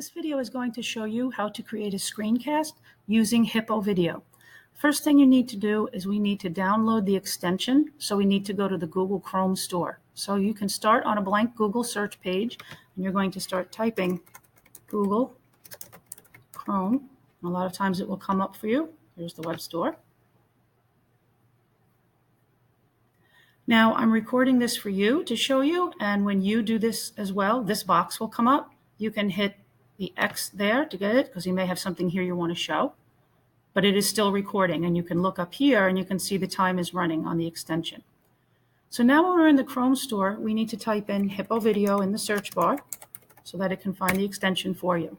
This video is going to show you how to create a screencast using Hippo video. First thing you need to do is we need to download the extension, so we need to go to the Google Chrome store. So you can start on a blank Google search page, and you're going to start typing Google Chrome. A lot of times it will come up for you. Here's the web store. Now I'm recording this for you to show you, and when you do this as well, this box will come up. You can hit the X there to get it, because you may have something here you want to show, but it is still recording, and you can look up here and you can see the time is running on the extension. So now when we're in the Chrome store, we need to type in Hippo video in the search bar so that it can find the extension for you.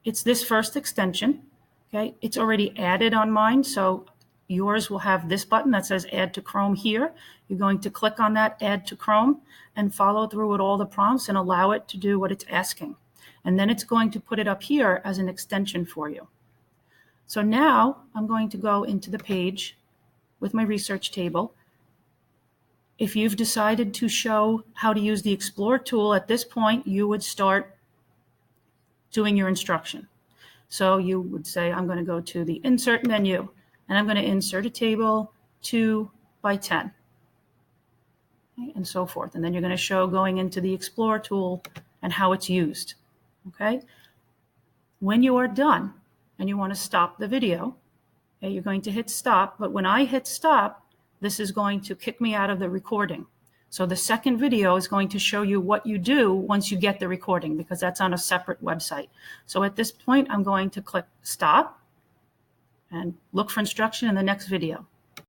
It's this first extension, okay? It's already added on mine, so yours will have this button that says Add to Chrome here. You're going to click on that Add to Chrome and follow through with all the prompts and allow it to do what it's asking. And then it's going to put it up here as an extension for you. So now I'm going to go into the page with my research table. If you've decided to show how to use the Explore tool at this point, you would start doing your instruction. So you would say, I'm going to go to the Insert menu, and I'm going to insert a table 2 by 10, okay, and so forth. And then you're going to show going into the Explore tool and how it's used. Okay. When you are done and you want to stop the video, okay, you're going to hit stop. But when I hit stop, this is going to kick me out of the recording. So the second video is going to show you what you do once you get the recording, because that's on a separate website. So at this point, I'm going to click stop and look for instruction in the next video.